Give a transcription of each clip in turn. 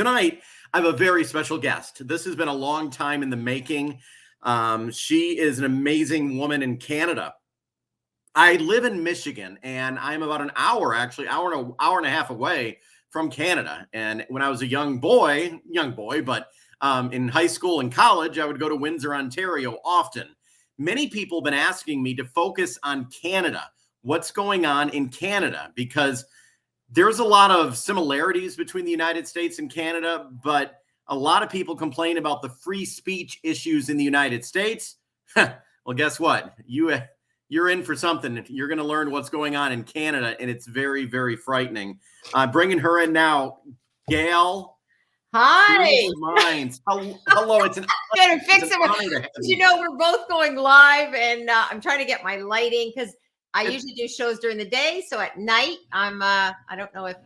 Tonight, I have a very special guest. This has been a long time in the making. She is an amazing woman in Canada. I live in Michigan, and I'm about an hour, actually, hour and a half away from Canada. And when I was a young boy, but in high school and college, I would go to Windsor, Ontario often. Many people have been asking me to focus on Canada. What's going on in Canada? Because there's a lot of similarities between the United States and Canada, but a lot of people complain about the free speech issues in the United States. Well, guess what? You're in for something. You're going to learn what's going on in Canada, and it's very, very frightening. Bringing her in now, Gail. Hi. Minds. Hello. It's an I'm gonna fix it. You know, we're both going live, and I'm trying to get my lighting because I usually do shows during the day. So at night, I don't know if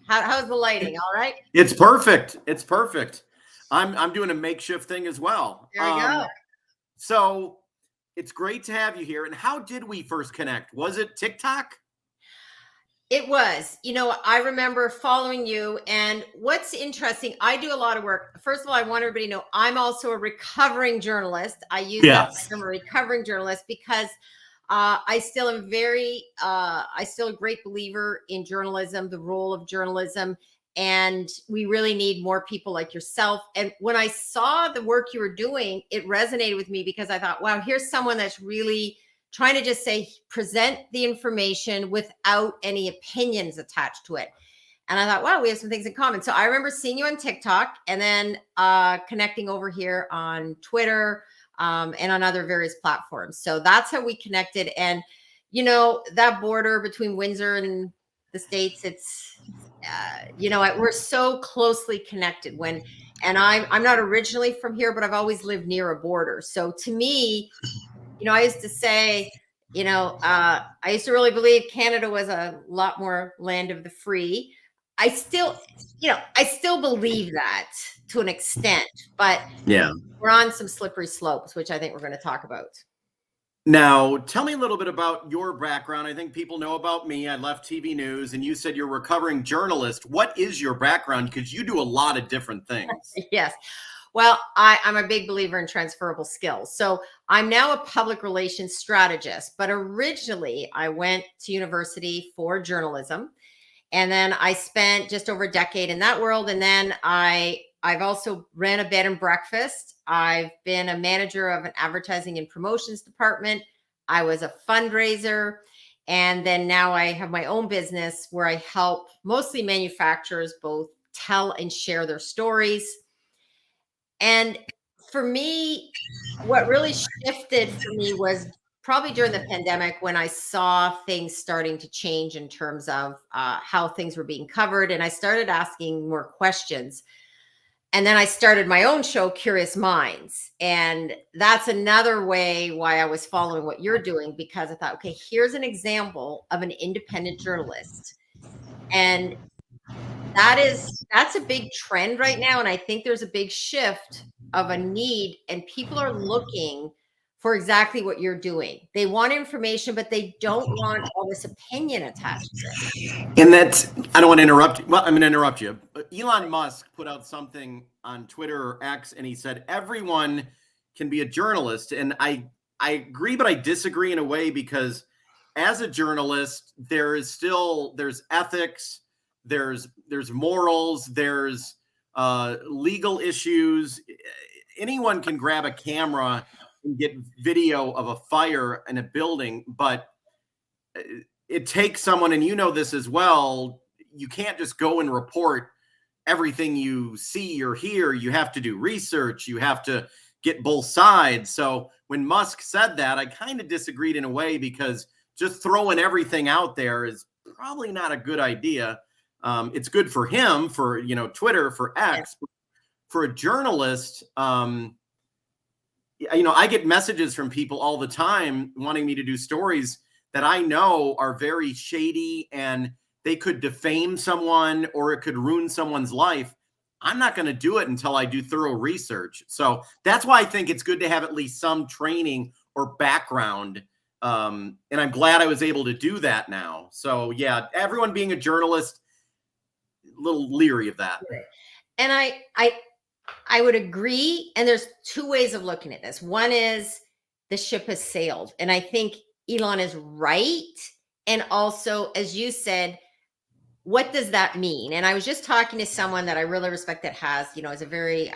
how's the lighting? All right. It's perfect. It's perfect. I'm doing a makeshift thing as well. There you go. So it's great to have you here. And how did we first connect? Was it TikTok? It was. You know, I remember following you. And what's interesting, I do a lot of work. First of all, I want everybody to know I'm also a recovering journalist. I use that term, a recovering journalist, because I still am a great believer in journalism, the role of journalism, and we really need more people like yourself. And when I saw the work you were doing, it resonated with me because I thought, wow, here's someone that's really trying to just present the information without any opinions attached to it. And I thought, wow, we have some things in common. So I remember seeing you on TikTok and then connecting over here on Twitter, and on other various platforms. So that's how we connected. And, you know, that border between Windsor and the States, it's, we're so closely connected and I'm not originally from here, but I've always lived near a border. So to me, you know, I used to say, I used to really believe Canada was a lot more land of the free. I still believe that to an extent, but yeah, we're on some slippery slopes, which I think we're going to talk about. Now, tell me a little bit about your background. I think people know about me. I left TV news, and you said you're a recovering journalist. What is your background? Because you do a lot of different things. Yes. Well, I'm a big believer in transferable skills. So I'm now a public relations strategist, but originally I went to university for journalism. And then I spent just over a decade in that world. And then I've also ran a bed and breakfast. I've been a manager of an advertising and promotions department. I was a fundraiser. And then now I have my own business where I help mostly manufacturers both tell and share their stories. And for me, what really shifted for me was probably during the pandemic when I saw things starting to change in terms of how things were being covered. And I started asking more questions. And then I started my own show, Curious Minds. And that's another way why I was following what you're doing, because I thought, okay, here's an example of an independent journalist. And that's a big trend right now. And I think there's a big shift of a need, and people are looking for exactly what you're doing. They want information, but they don't want all this opinion attached to it. And I don't want to interrupt you. Well, I'm going to interrupt you. But Elon Musk put out something on Twitter or X, and he said, everyone can be a journalist. And I agree, but I disagree in a way, because as a journalist, there's ethics, there's morals, there's legal issues. Anyone can grab a camera and get video of a fire in a building, but it takes someone, and you know this as well, you can't just go and report everything you see or hear. You have to do research. You have to get both sides. So when Musk said that, I kind of disagreed in a way, because just throwing everything out there is probably not a good idea. It's good for him, for, Twitter, for X. Yeah. For a journalist, I get messages from people all the time wanting me to do stories that I know are very shady, and they could defame someone or it could ruin someone's life. I'm not going to do it until I do thorough research. So that's why I think it's good to have at least some training or background. And I'm glad I was able to do that now. So yeah, everyone being a journalist, a little leery of that. And I would agree. And there's two ways of looking at this. One is the ship has sailed. And I think Elon is right. And also, as you said, what does that mean? And I was just talking to someone that I really respect that has, is a very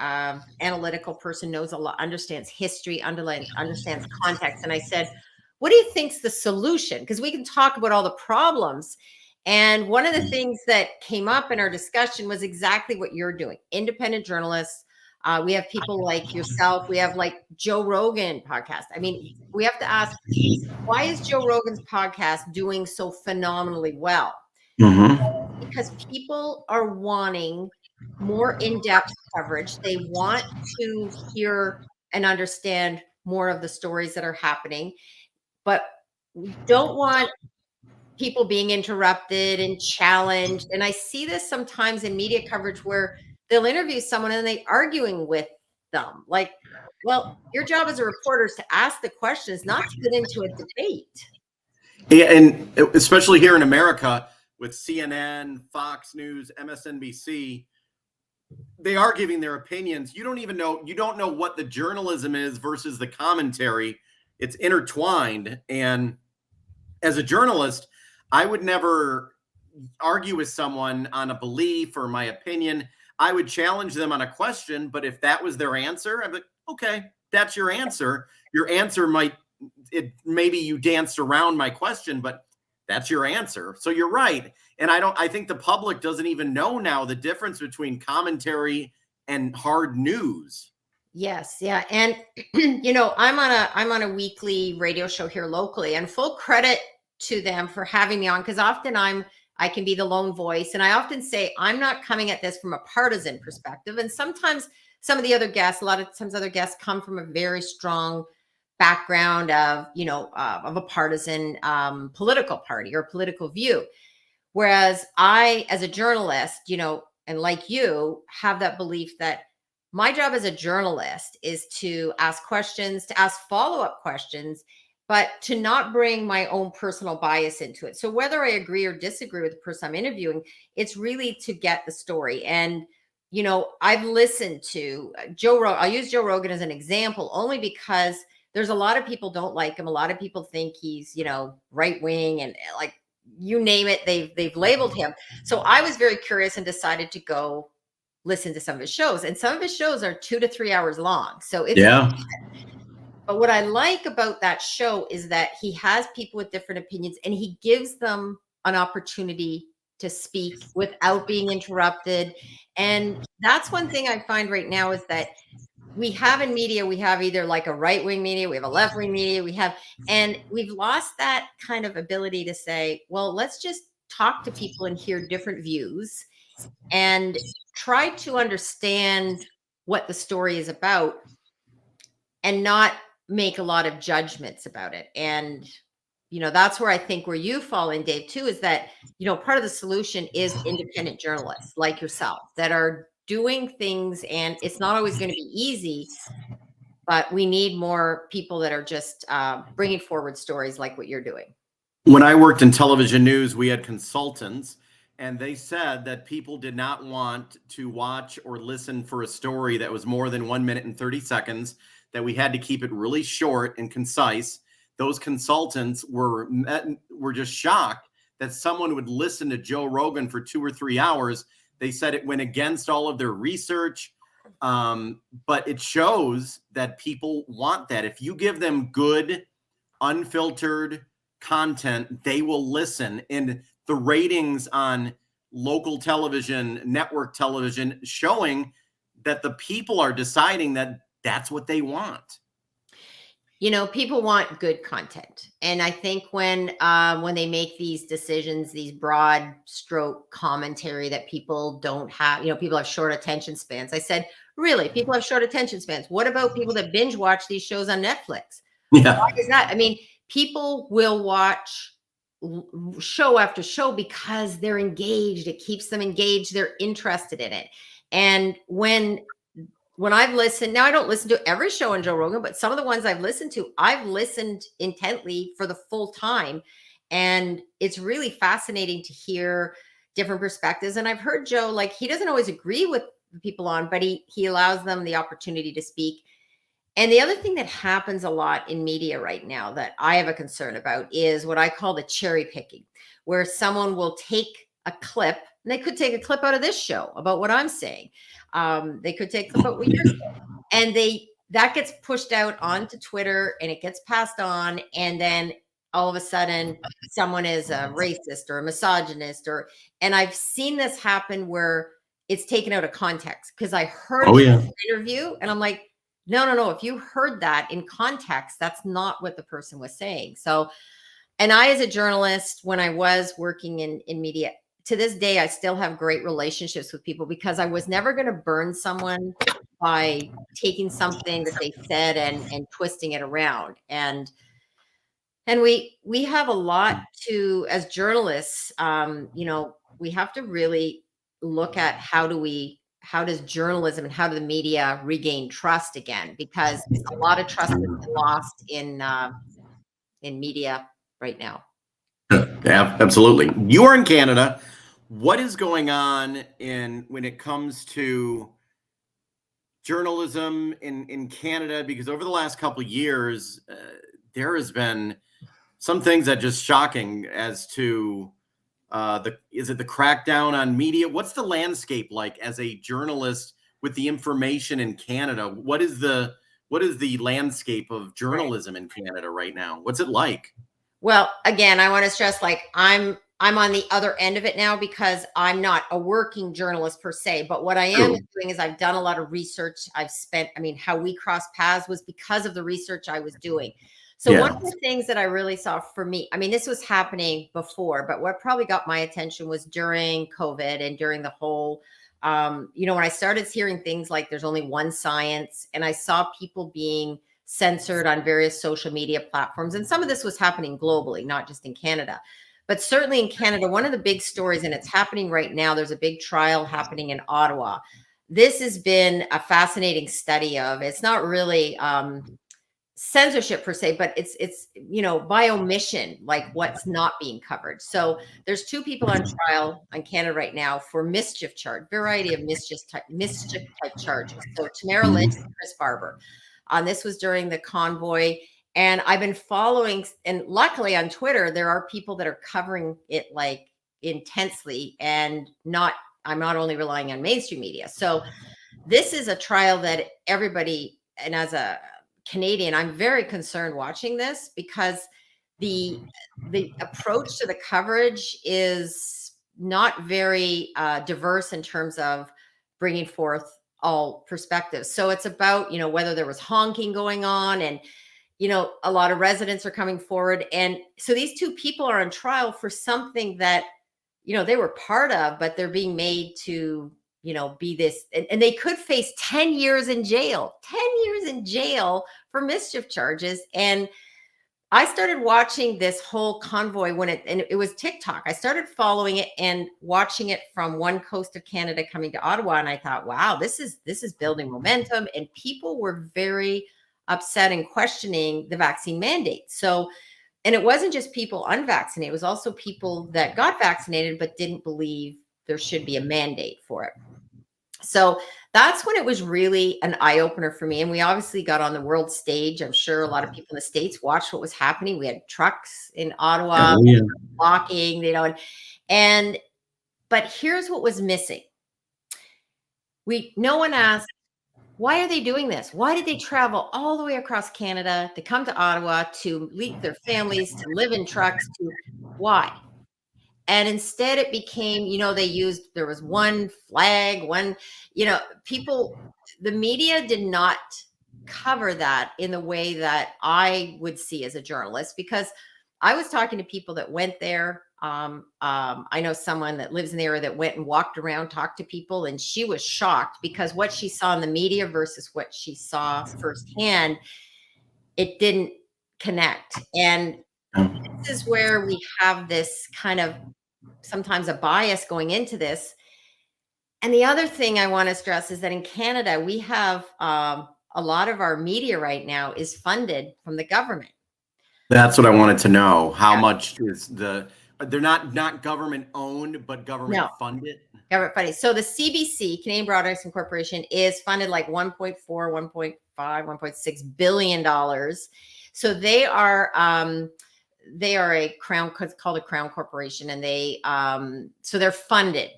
analytical person, knows a lot, understands history, understands context. And I said, what do you think's the solution? Because we can talk about all the problems. And one of the things that came up in our discussion was exactly what you're doing. Independent journalists. We have people like yourself. We have like Joe Rogan podcast. I mean, we have to ask, why is Joe Rogan's podcast doing so phenomenally well? Because people are wanting more in-depth coverage. They want to hear and understand more of the stories that are happening, but we don't want people being interrupted and challenged. And I see this sometimes in media coverage where they'll interview someone and they arguing with them. Like, well, your job as a reporter is to ask the questions, not to get into a debate. Yeah, and especially here in America with CNN, Fox News, MSNBC, they are giving their opinions. You don't know what the journalism is versus the commentary. It's intertwined. And as a journalist, I would never argue with someone on a belief or my opinion. I would challenge them on a question, but if that was their answer, I'd be like, okay, that's your answer. Your answer maybe you danced around my question, but that's your answer. So you're right. And I think the public doesn't even know now the difference between commentary and hard news. Yes, yeah. And I'm on a weekly radio show here locally, and full credit to them for having me on, because often I can be the lone voice. And I often say, I'm not coming at this from a partisan perspective. And sometimes a lot of times other guests come from a very strong background of a partisan political party or political view. Whereas I, as a journalist, and like you, have that belief that my job as a journalist is to ask questions, to ask follow-up questions, but to not bring my own personal bias into it. So whether I agree or disagree with the person I'm interviewing, it's really to get the story. And, I've listened to Joe Rogan. I'll use Joe Rogan as an example, only because there's a lot of people don't like him. A lot of people think he's, right wing and like you name it, they've labeled him. So I was very curious and decided to go listen to some of his shows. And some of his shows are 2 to 3 hours long. So it's But what I like about that show is that he has people with different opinions and he gives them an opportunity to speak without being interrupted. And that's one thing I find right now is that we have in media, we have either like a right-wing media, we have a left-wing media, and we've lost that kind of ability to say, well, let's just talk to people and hear different views and try to understand what the story is about and not make a lot of judgments about it. And, that's where I think where you fall in, Dave, too, is that, part of the solution is independent journalists like yourself that are doing things, and it's not always going to be easy, but we need more people that are just bringing forward stories like what you're doing. When I worked in television news, we had consultants, and they said that people did not want to watch or listen for a story that was more than 1 minute and 30 seconds, that we had to keep it really short and concise. Those consultants were just shocked that someone would listen to Joe Rogan for 2 or 3 hours. They said it went against all of their research, but it shows that people want that. If you give them good, unfiltered content, they will listen. And the ratings on local television, network television, showing that the people are deciding that that's what they want. People want good content. And I think when they make these decisions, these broad stroke commentary that people don't have, people have short attention spans. I said, really, people have short attention spans. What about people that binge watch these shows on Netflix? Yeah. Why is that? I mean, people will watch show after show because they're engaged. It keeps them engaged. They're interested in it. And when I've listened, now I don't listen to every show on Joe Rogan, but some of the ones I've listened to, I've listened intently for the full time. And it's really fascinating to hear different perspectives. And I've heard Joe, like, he doesn't always agree with the people on, but he allows them the opportunity to speak. And the other thing that happens a lot in media right now that I have a concern about is what I call the cherry picking, where someone will take a clip, and they could take a clip out of this show about what I'm saying. They could take a clip about what you're saying, and that gets pushed out onto Twitter, and it gets passed on, and then all of a sudden someone is a racist or a misogynist, and I've seen this happen where it's taken out of context because I heard an interview and I'm like, no. If you heard that in context, that's not what the person was saying. So, and I, as a journalist, when I was working in media, to this day, I still have great relationships with people because I was never going to burn someone by taking something that they said and twisting it around. And we have a lot to, as journalists, we have to really look at how does journalism and how do the media regain trust again? Because a lot of trust has been lost in media right now. Yeah, absolutely. You are in Canada. What is going on when it comes to journalism in Canada? Because over the last couple of years, there has been some things that just shocking as to is it the crackdown on media? What's the landscape like as a journalist with the information in Canada? What is the landscape of journalism in Canada right now? What's it like? Well, again, I want to stress, like, I'm on the other end of it now because I'm not a working journalist per se, but what I am doing is I've done a lot of research. How we crossed paths was because of the research I was doing. So one of the things that I really saw for me, this was happening before, but what probably got my attention was during COVID and during the whole, when I started hearing things like there's only one science, and I saw people being censored on various social media platforms. And some of this was happening globally, not just in Canada. But certainly in Canada, one of the big stories, and it's happening right now, there's a big trial happening in Ottawa. This has been a fascinating study of, it's not really censorship per se, but it's by omission, like what's not being covered. So there's two people on trial on Canada right now for mischief charge, variety of mischief type charges. So Tamara Lynch and Chris Barber. This was during the convoy, and I've been following, and luckily on Twitter, there are people that are covering it like intensely, and I'm not only relying on mainstream media. So this is a trial that everybody, and as a Canadian, I'm very concerned watching this because the approach to the coverage is not very diverse in terms of bringing forth all perspectives. So it's about, whether there was honking going on, and, a lot of residents are coming forward. And so these two people are on trial for something that, they were part of, but they're being made to, be this, and they could face 10 years in jail, 10 years in jail for mischief charges. And I started watching this whole convoy and it was TikTok. I started following it and watching it from one coast of Canada coming to Ottawa. And I thought, wow, this is building momentum. And people were very upset and questioning the vaccine mandate. So, and it wasn't just people unvaccinated. It was also people that got vaccinated, but didn't believe there should be a mandate for it. So that's when it was really an eye opener for me. And we obviously got on the world stage. I'm sure a lot of people in the States watched what was happening. We had trucks in Ottawa blocking, but here's what was missing. No one asked, why are they doing this? Why did they travel all the way across Canada to come to Ottawa to leave their families, to live in trucks? Why? And instead it became, there was one flag, the media did not cover that in the way that I would see as a journalist, because I was talking to people that went there. I know someone that lives in the area that went and walked around, talked to people, and she was shocked because what she saw in the media versus what she saw firsthand, it didn't connect. And this is where we have this kind of sometimes a bias going into this. And the other thing I want to stress is that in Canada, we have a lot of our media right now is funded from the government. That's what I wanted to know. How much is They're not government owned, but government funded. Government funding. So the CBC, Canadian Broadcasting Corporation, is funded like 1.4, 1.5, 1.6 billion dollars. So they are a crown, called a crown corporation, and so they're funded.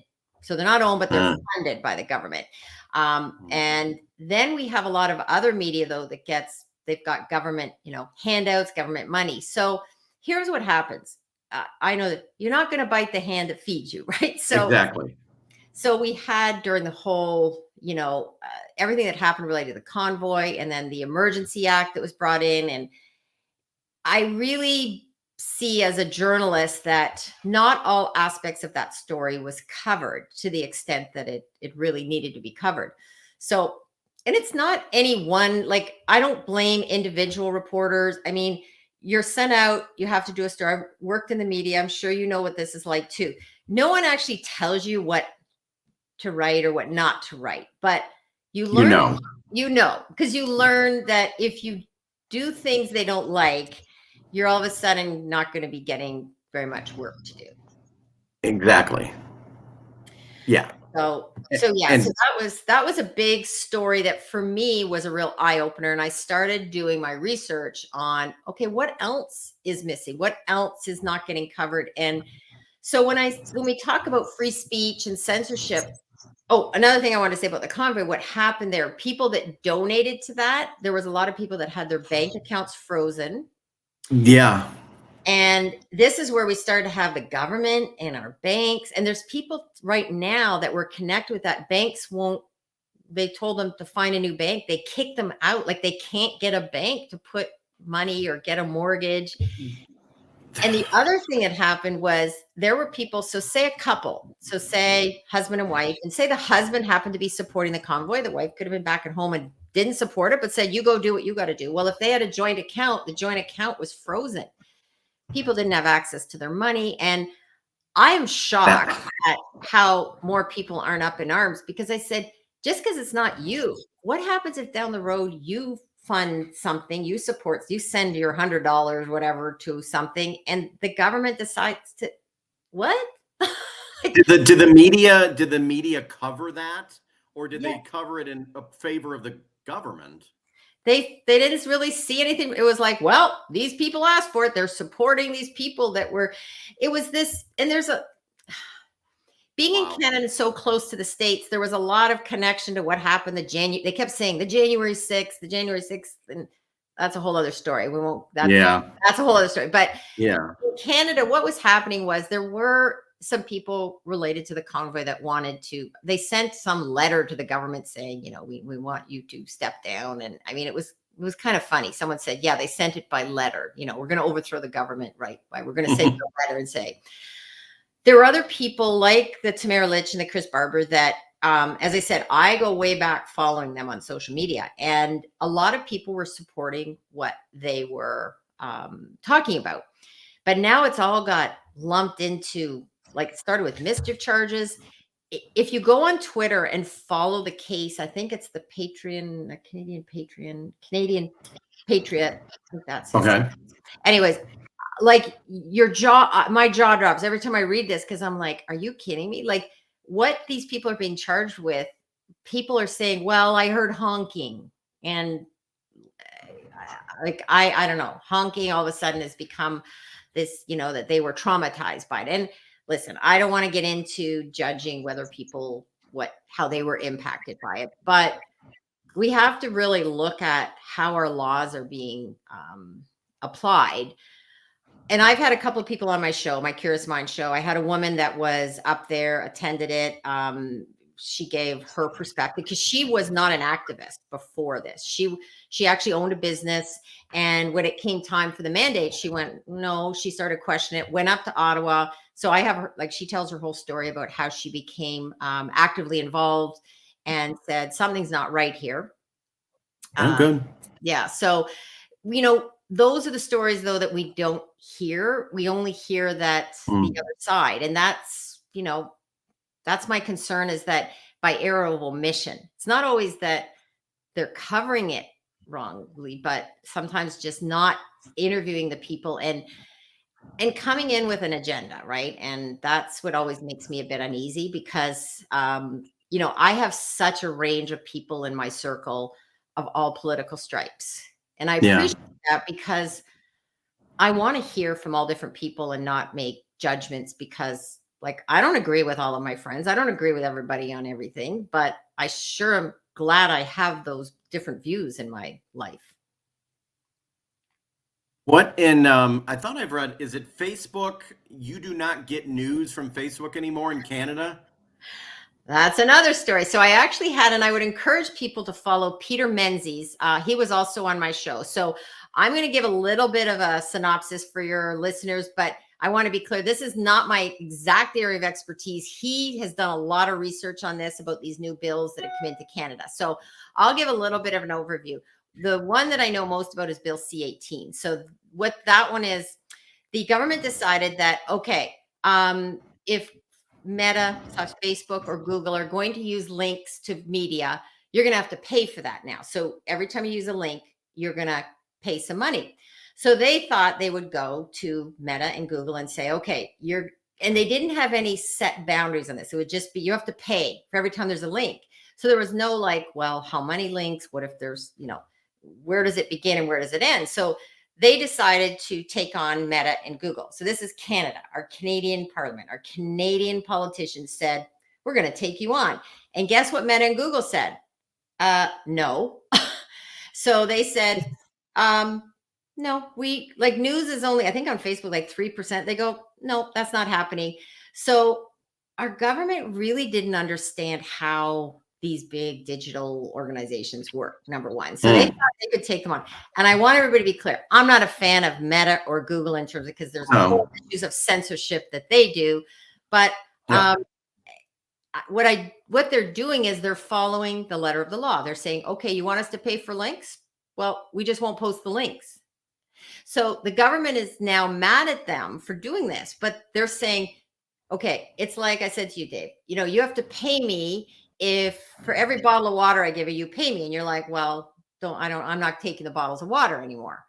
So they're not owned, but they're funded by the government. And then we have a lot of other media though they've got government, handouts, government money. So here's what happens. I know that you're not going to bite the hand that feeds you, right? So exactly. So we had during the whole, everything that happened related to the convoy, and then the Emergency Act that was brought in. And I really see as a journalist that not all aspects of that story was covered to the extent that it really needed to be covered. So, and it's not any one, like, I don't blame individual reporters. I mean, you're sent out, you have to do a story. I've worked in the media. I'm sure you know what this is like too. No one actually tells you what to write or what not to write, but you learn, because you learn that if you do things they don't like, you're all of a sudden not going to be getting very much work to do. Exactly. Yeah. So that was a big story that for me was a real eye opener. And I started doing my research on, okay, what else is missing? What else is not getting covered? And so when we talk about free speech and censorship, another thing I want to say about the convoy, what happened there, people that donated to that, there was a lot of people that had their bank accounts frozen. Yeah. And this is where we started to have the government and our banks. And there's people right now that were connected with that. Banks they told them to find a new bank. They kicked them out. Like they can't get a bank to put money or get a mortgage. And the other thing that happened was there were people, so say a couple, so say husband and wife, and say the husband happened to be supporting the convoy. The wife could have been back at home and didn't support it, but said, you go do what you got to do. Well, if they had a joint account, the joint account was frozen. People didn't have access to their money. And I am shocked at how more people aren't up in arms, because I said, just because it's not you, what happens if down the road you fund something, you send your $100, whatever, to something, and the government decides to, what? Did the media cover that, or did they cover it in favor of the government? They didn't really see anything. It was like, well, these people asked for it. They're supporting these people it was this, and being in Canada so close to the States, there was a lot of connection to what happened. They kept saying the January 6th, and that's a whole other story. That's a whole other story. But in Canada, what was happening was there were some people related to the convoy that they sent some letter to the government saying, we want you to step down. And I mean, it was kind of funny. Someone said, yeah, they sent it by letter. We're going to overthrow the government, right? We're going to send you a letter and say. There were other people like the Tamara Lich and the Chris Barber that, as I said, I go way back following them on social media. And a lot of people were supporting what they were talking about. But now it's all got lumped into, like, it started with mischief charges. If you go on Twitter and follow the case, I think it's the Canadian Patriot. I think that's okay. Anyways, like my jaw drops every time I read this, because I'm like, are you kidding me? Like, what these people are being charged with, people are saying, well, I heard honking, and like, I don't know, honking all of a sudden has become this, that they were traumatized by it. And listen, I don't want to get into judging whether people, how they were impacted by it, but we have to really look at how our laws are being applied. And I've had a couple of people on my show, my Curious Mind show. I had a woman that was up there, attended it. She gave her perspective, because she was not an activist before this. She actually owned a business. And when it came time for the mandate, she went, no, she started questioning it, went up to Ottawa. So I have her, like, she tells her whole story about how she became actively involved and said, something's not right here. Good. Yeah. So, those are the stories, though, that we don't hear. We only hear that the other side. And that's, that's my concern, is that by error of omission, it's not always that they're covering it wrongly, but sometimes just not interviewing the people. And and coming in with an agenda, right? And that's what always makes me a bit uneasy because, I have such a range of people in my circle of all political stripes. And I Yeah. appreciate that because I want to hear from all different people and not make judgments because, like, I don't agree with all of my friends. I don't agree with everybody on everything, but I sure am glad I have those different views in my life. What in I thought I've read, is it Facebook? You do not get news from Facebook anymore in Canada? That's another story. So I actually had, and I would encourage people to follow Peter Menzies. He was also on my show. So I'm going to give a little bit of a synopsis for your listeners, but I want to be clear. This is not my exact area of expertise. He has done a lot of research on this about these new bills that have come into Canada. So I'll give a little bit of an overview. The one that I know most about is Bill C-18. So what that one is, the government decided that, okay, if Meta, such Facebook or Google are going to use links to media, you're going to have to pay for that now. So every time you use a link, you're going to pay some money. So they thought they would go to Meta and Google and say, okay, and they didn't have any set boundaries on this. It would just be, you have to pay for every time there's a link. So there was no like, well, how many links? What if there's, where does it begin and where does it end? So they decided to take on Meta and Google. So this is Canada, our Canadian Parliament, our Canadian politicians said, we're going to take you on. And guess what Meta and Google said? No. So they said, no, we like news is only, I think on Facebook, like 3%. They go, no, that's not happening. So our government really didn't understand how these big digital organizations work, number one. So they thought they could take them on. And I want everybody to be clear. I'm not a fan of Meta or Google in terms of, because there's whole issues of censorship that they do. But what they're doing is they're following the letter of the law. They're saying, okay, you want us to pay for links? Well, we just won't post the links. So the government is now mad at them for doing this, but they're saying, okay, it's like I said to you, Dave, you have to pay me if for every bottle of water I give you, you pay me. And you're like, well, I'm not taking the bottles of water anymore.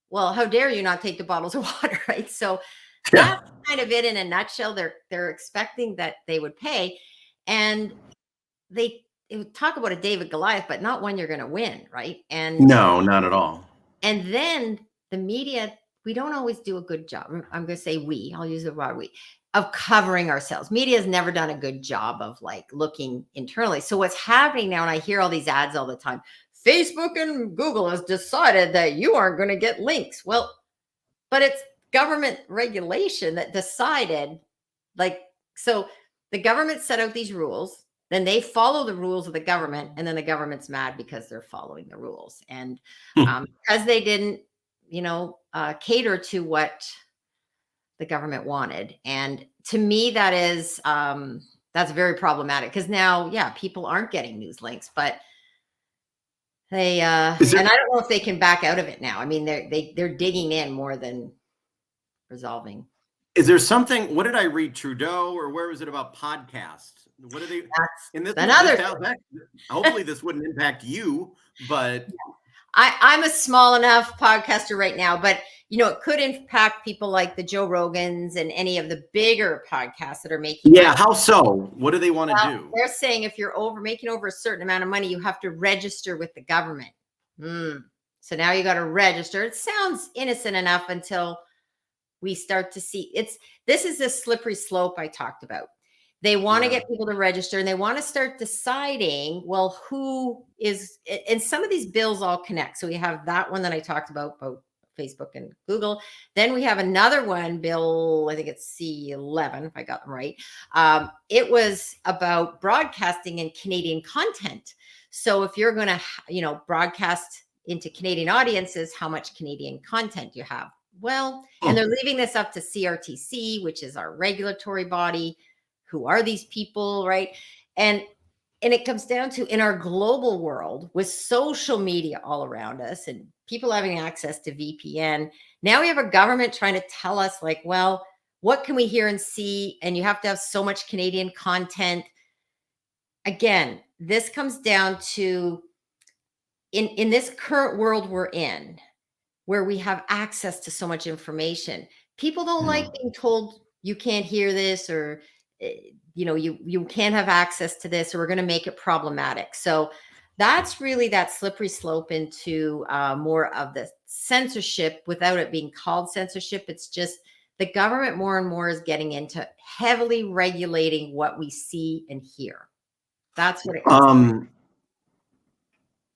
Well, how dare you not take the bottles of water, right? So that's kind of it in a nutshell. They're expecting that they would pay. And they would talk about a David Goliath, but not one you're going to win, right? And no, not at all. And then the media, we don't always do a good job. I'm going to say I'll use the word we, of covering ourselves. Media has never done a good job of like looking internally. So what's happening now, and I hear all these ads all the time, Facebook and Google has decided that you aren't going to get links. Well, but it's government regulation that decided, so the government set out these rules, then they follow the rules of the government, and then the government's mad because they're following the rules. And because they didn't, cater to what the government wanted. And to me, that's very problematic because now, people aren't getting news links, but they, and I don't know if they can back out of it now. I mean, they're digging in more than resolving. Is there something, what did I read, Trudeau, or where was it about podcasts? What are they? Hopefully this wouldn't impact you, but I'm a small enough podcaster right now, but it could impact people like the Joe Rogans and any of the bigger podcasts that are making. Yeah. How so? What do they want to do? They're saying if you're making over a certain amount of money, you have to register with the government. So now you got to register. It sounds innocent enough until we start to see this is a slippery slope I talked about. They want to get people to register and they want to start deciding, well, who is, and some of these bills all connect. So we have that one that I talked about Facebook and Google. Then we have another one, Bill, I think it's C-11, if I got them right. It was about broadcasting and Canadian content. So if you're going to, broadcast into Canadian audiences, how much Canadian content you have? Well, and they're leaving this up to CRTC, which is our regulatory body. Who are these people, right? And it comes down to, in our global world with social media all around us and people having access to VPN, now we have a government trying to tell us like, well, what can we hear and see? And you have to have so much Canadian content. Again, this comes down to, in this current world we're in, where we have access to so much information, people don't like being told you can't hear this, or you can't have access to this, or we're going to make it problematic. So that's really that slippery slope into more of the censorship without it being called censorship. It's just the government more and more is getting into heavily regulating what we see and hear. That's what it comes.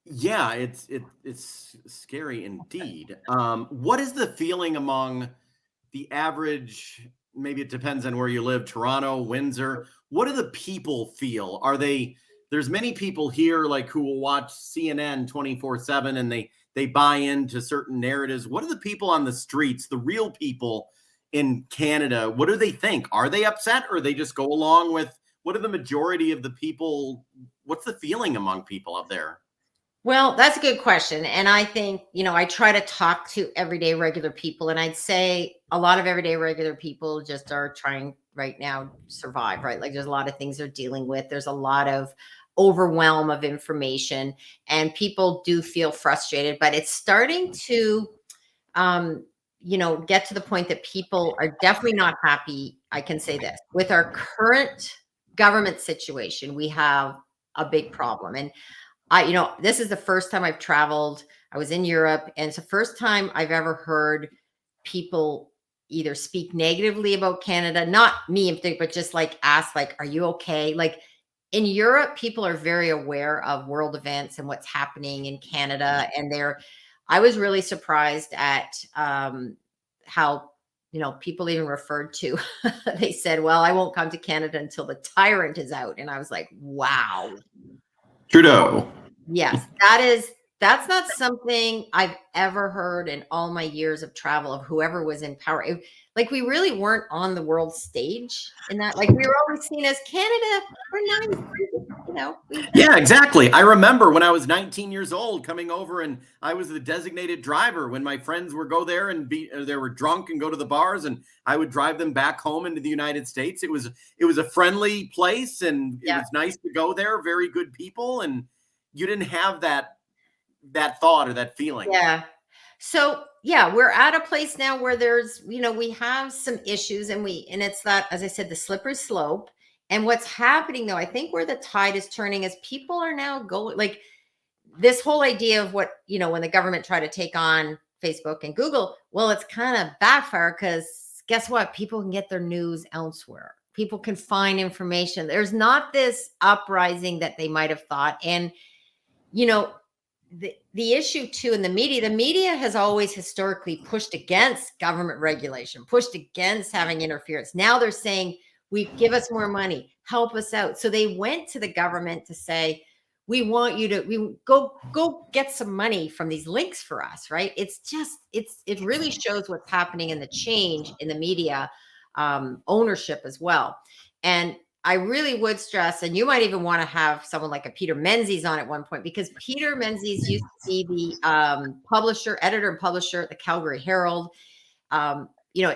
Yeah, it's scary indeed. What is the feeling among the average? Maybe it depends on where you live, Toronto, Windsor. What do the people feel? There's many people here like who will watch CNN 24/7 and they buy into certain narratives. What do the people on the streets, the real people in Canada, what do they think? Are they upset, or they just go along with what are the majority of the people? What's the feeling among people out there? Well, that's a good question. And I think, I try to talk to everyday regular people, and I'd say a lot of everyday regular people just are trying right now to survive, right? Like there's a lot of things they're dealing with. There's a lot of overwhelm of information, and people do feel frustrated, but it's starting to, get to the point that people are definitely not happy. I can say this with our current government situation, we have a big problem. And this is the first time I've traveled. I was in Europe, and it's the first time I've ever heard people either speak negatively about Canada, not me in particular, but just like ask, like, are you okay? Like in Europe, people are very aware of world events and what's happening in Canada. And I was really surprised at how, people even referred to, they said, well, I won't come to Canada until the tyrant is out. And I was like, wow. Trudeau. Yes, that's not something I've ever heard in all my years of travel of whoever was in power. Like we really weren't on the world stage in that. Like we were always seen as Canada. We're nice, Yeah, exactly. I remember when I was 19 years old coming over, and I was the designated driver when my friends would go there and they were drunk and go to the bars, and I would drive them back home into the United States. It was a friendly place, and it was nice to go there. Very good people, and you didn't have that thought or that feeling. Yeah. So yeah, we're at a place now where there's, we have some issues, and it's that, as I said, the slippery slope. And what's happening though, I think where the tide is turning is people are now going, like this whole idea of what, when the government tried to take on Facebook and Google, well, it's kind of backfire, because guess what? People can get their news elsewhere. People can find information. There's not this uprising that they might have thought. And, the issue too in the media has always historically pushed against government regulation, pushed against having interference. Now they're saying, give us more money, help us out. So they went to the government to say, we want you to go get some money from these links for us, right? It really shows what's happening in the change in the media ownership as well. And I really would stress, and you might even want to have someone like a Peter Menzies on at one point, because Peter Menzies used to be the editor and publisher at the Calgary Herald.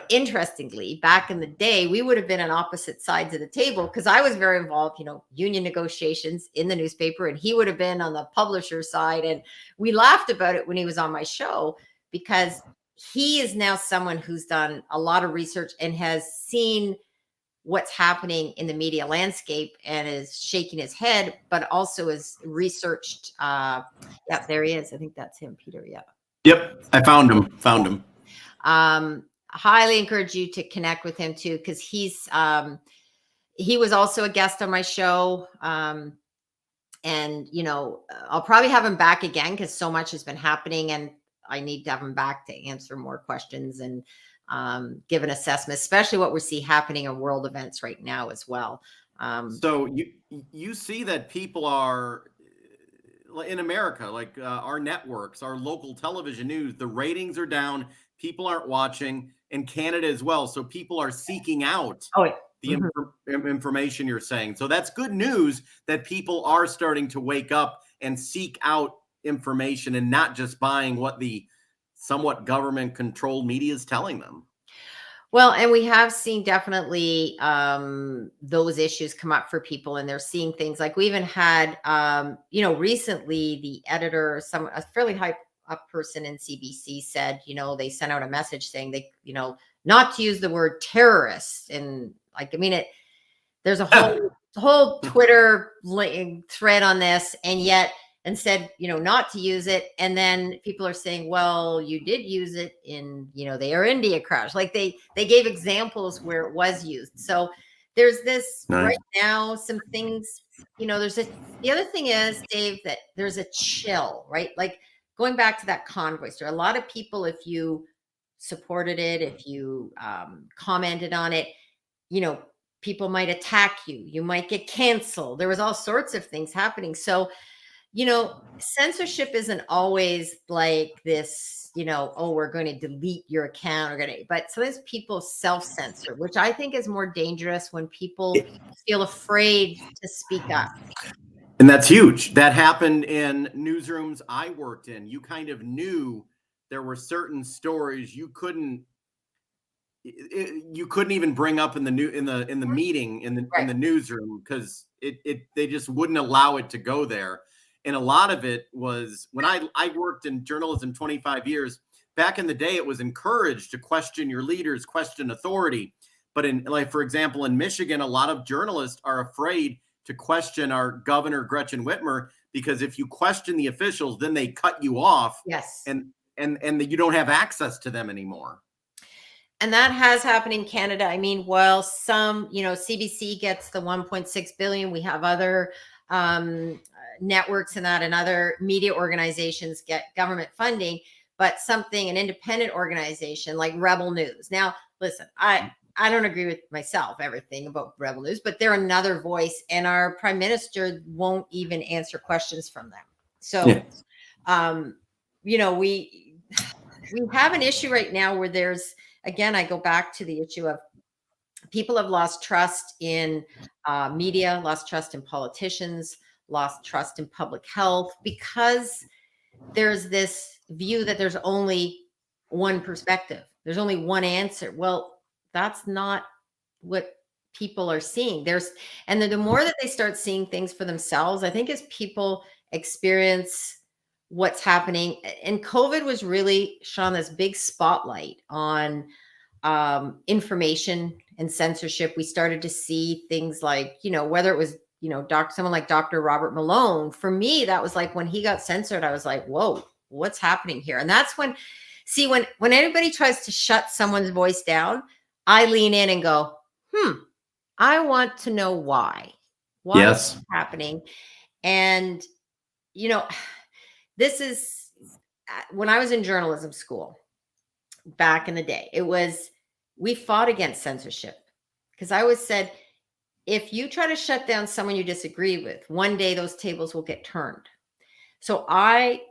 Interestingly, back in the day, we would have been on opposite sides of the table, because I was very involved, union negotiations in the newspaper, and he would have been on the publisher side. And we laughed about it when he was on my show, because he is now someone who's done a lot of research and has seen what's happening in the media landscape and is shaking his head, but also has researched. Yeah, there he is. I think that's him, Peter. Yeah. Yep. I found him. Highly encourage you to connect with him too, because he was also a guest on my show. And, I'll probably have him back again, because so much has been happening, and I need to have him back to answer more questions and give an assessment, especially what we see happening in world events right now as well. So you see that people are in America, like our networks, our local television news, the ratings are down. People aren't watching, in Canada as well. So people are seeking out the information you're saying. So that's good news that people are starting to wake up and seek out information, and not just buying what the somewhat government controlled media is telling them. Well, and we have seen definitely those issues come up for people, and they're seeing things like we even had, recently the editor, a fairly high up person in CBC said, they sent out a message saying they, not to use the word terrorist. And like, I mean, there's a whole Twitter thread on this, and yet instead, not to use it. And then people are saying, well, you did use it in, the Air India crash. Like they gave examples where it was used. So there's this right now, some things, the other thing is, Dave, that there's a chill, right? Like going back to that convoy story, a lot of people, if you supported it, if you commented on it, people might attack you. You might get canceled. There was all sorts of things happening. So, censorship isn't always like this, oh, we're going to delete your account, but sometimes people self-censor, which I think is more dangerous when people feel afraid to speak up. And that's huge. That happened in newsrooms I worked in. You kind of knew there were certain stories you couldn't even bring up in the meeting in the newsroom, because they just wouldn't allow it to go there. And a lot of it was when I worked in journalism 25 years back in the day, it was encouraged to question your leaders, question authority. But for example, in Michigan, a lot of journalists are afraid to question our governor, Gretchen Whitmer, because if you question the officials, then they cut you off. Yes. And you don't have access to them anymore. And that has happened in Canada. I mean, while some, CBC gets the 1.6 billion, we have other networks and other media organizations get government funding, but an independent organization like Rebel News. Now, listen, I don't agree with myself, everything about Rebel News, but they're another voice, and our prime minister won't even answer questions from them. So, we have an issue right now where there's, again, I go back to the issue of people have lost trust in media, lost trust in politicians, lost trust in public health, because there's this view that there's only one perspective. There's only one answer. Well, that's not what people are seeing. And the more that they start seeing things for themselves, I think as people experience what's happening, and COVID was really shone this big spotlight on information and censorship. We started to see things like, whether it was, someone like Dr. Robert Malone. For me, that was like when he got censored, I was like, whoa, what's happening here? And that's when anybody tries to shut someone's voice down, I lean in and go, I want to know why. Why is it happening? And, this is when I was in journalism school back in the day, we fought against censorship, because I always said, if you try to shut down someone you disagree with, one day those tables will get turned. So I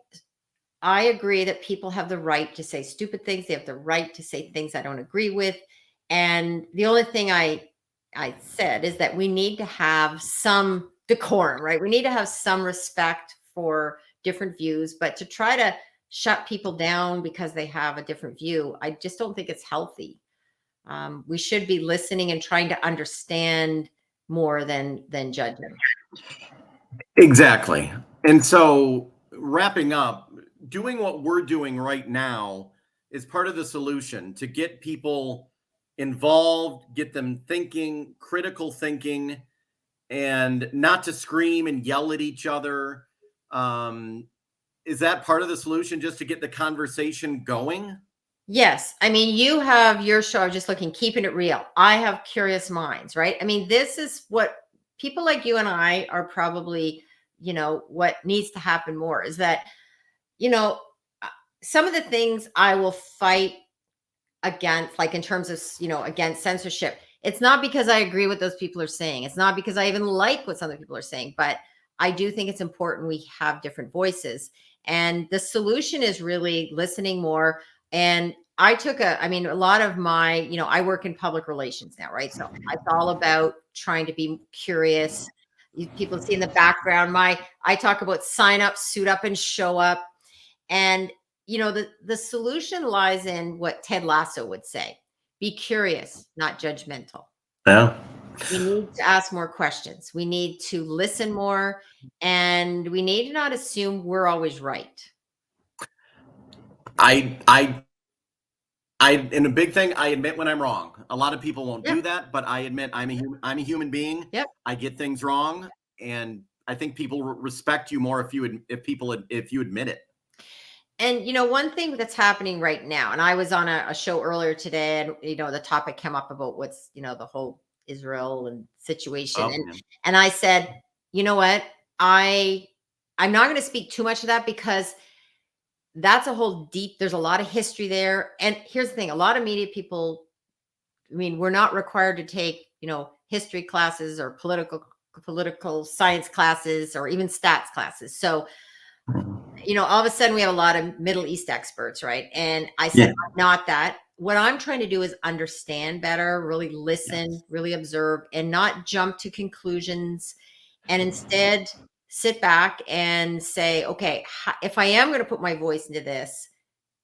agree that people have the right to say stupid things. They have the right to say things I don't agree with. And the only thing I said is that we need to have some decorum, right? We need to have some respect for different views, but to try to shut people down because they have a different view, I just don't think it's healthy. We should be listening and trying to understand more than judging. Exactly. And so, wrapping up, doing what we're doing right now is part of the solution to get people involved, get them thinking, critical thinking, and not to scream and yell at each other. Is that part of the solution, just to get the conversation going? Yes. I mean, you have your show, just looking, Keeping It Real. I have Curious Minds, right? I mean, this is what people like you and I are probably, what needs to happen more is that, some of the things I will fight against, like in terms of, against censorship, it's not because I agree with those people are saying. It's not because I even like what some other people are saying, but I do think it's important we have different voices. And the solution is really listening more. And a lot of my, I work in public relations now, right? So it's all about trying to be curious. People see in the background, I talk about sign up, suit up, and show up. And, the solution lies in what Ted Lasso would say: be curious, not judgmental. Yeah. We need to ask more questions. We need to listen more, and we need to not assume we're always right. I and a big thing, I admit when I'm wrong. A lot of people won't Yeah. do that, but I admit I'm a human being. Yep. I get things wrong, and I think people respect you more if you admit it. And one thing that's happening right now, and I was on a show earlier today, and the topic came up about what's the whole Israel and situation, Oh, and I said, you know what, I'm not going to speak too much of that because that's a whole deep. There's a lot of history there, and here's the thing: a lot of media people. I mean, we're not required to take history classes or political science classes or even stats classes. So all of a sudden we have a lot of Middle East experts, right? And I said, yeah. I'm not that. What I'm trying to do is understand better, really listen, Yes. really observe, and not jump to conclusions, and instead sit back and say, okay, if I am going to put my voice into this,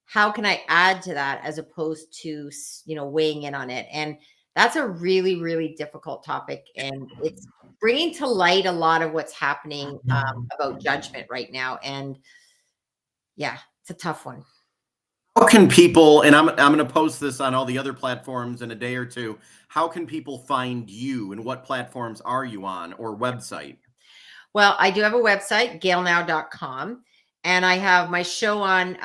how can I add to that as opposed to, weighing in on it? And that's a really, really difficult topic. And it's bringing to light a lot of what's happening about judgment right now. And yeah, it's a tough one. How can people, and I'm going to post this on all the other platforms in a day or two. How can people find you, and what platforms are you on, or website? Well, I do have a website, gailnow.com, and I have my show on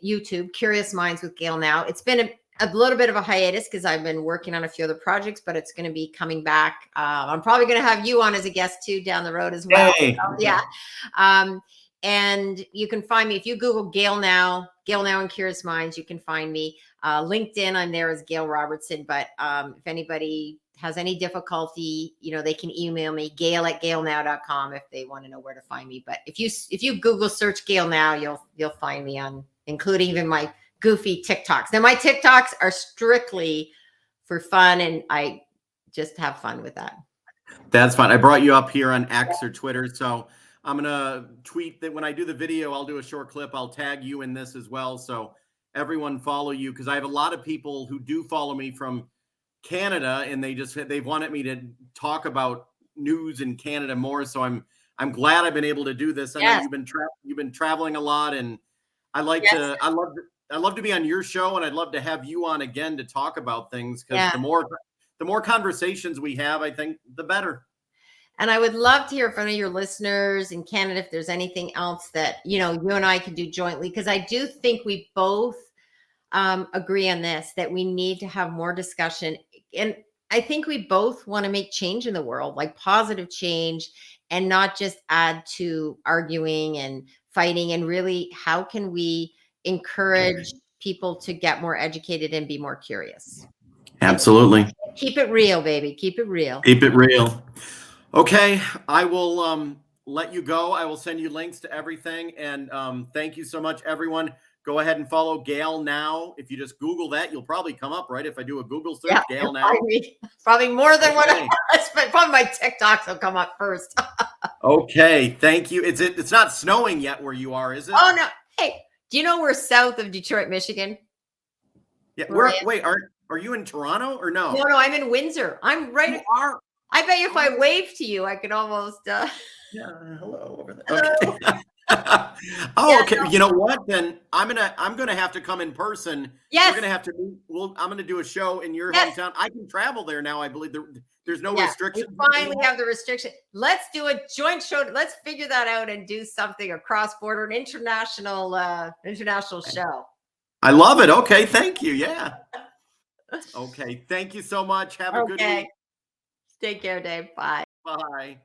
YouTube, Curious Minds with Gail Now. It's been a little bit of a hiatus because I've been working on a few other projects, but it's going to be coming back. I'm probably going to have you on as a guest too down the road as well. Hey. So, yeah. And you can find me if you Google Gail Now and Curious Minds, you can find me. LinkedIn, I'm there as Gail Robertson. But if anybody has any difficulty, they can email me, gail@gailnow.com, if they want to know where to find me. But if you Google search Gail Now, you'll find me on, including even my goofy TikToks. Now my TikToks are strictly for fun, and I just have fun with that. That's fine. I brought you up here on X or Twitter, so I'm gonna tweet that when I do the video. I'll do a short clip. I'll tag you in this as well, so everyone follow you, because I have a lot of people who do follow me from Canada, and they've wanted me to talk about news in Canada more. So I'm glad I've been able to do this. I know you've been traveling a lot, and I love to be on your show, and I'd love to have you on again to talk about things, because the more conversations we have, I think the better. And I would love to hear from your listeners in Canada if there's anything else that you and I can do jointly, because I do think we both agree on this, that we need to have more discussion. And I think we both want to make change in the world, like positive change, and not just add to arguing and fighting. And really, how can we encourage people to get more educated and be more curious? Absolutely. Keep it real, baby. Keep it real. Keep it real. Okay, I will let you go. I will send you links to everything, and thank you so much, everyone. Go ahead and follow Gail Now. If you just Google that, you'll probably come up, right? If I do a Google search, Gail Now. Probably more than one. Probably my TikToks will come up first. Okay, thank you. It's not snowing yet where you are, is it? Oh no. Hey, do you know we're south of Detroit, Michigan? Yeah. Wait, are you in Toronto or no? No, I'm in Windsor. I'm right. You are. I bet you if I wave to you, I could almost. Yeah. Hello over there. Hello. Okay. Okay. No. You know what? Then I'm gonna have to come in person. Yes. We're gonna have to. I'm gonna do a show in your hometown. I can travel there now. I believe there's no restriction. We finally have the restriction. Let's do a joint show. Let's figure that out and do something, a cross-border, an international show. I love it. Okay. Thank you. Yeah. Okay. Thank you so much. Have a good week. Take care, Dave. Bye. Bye.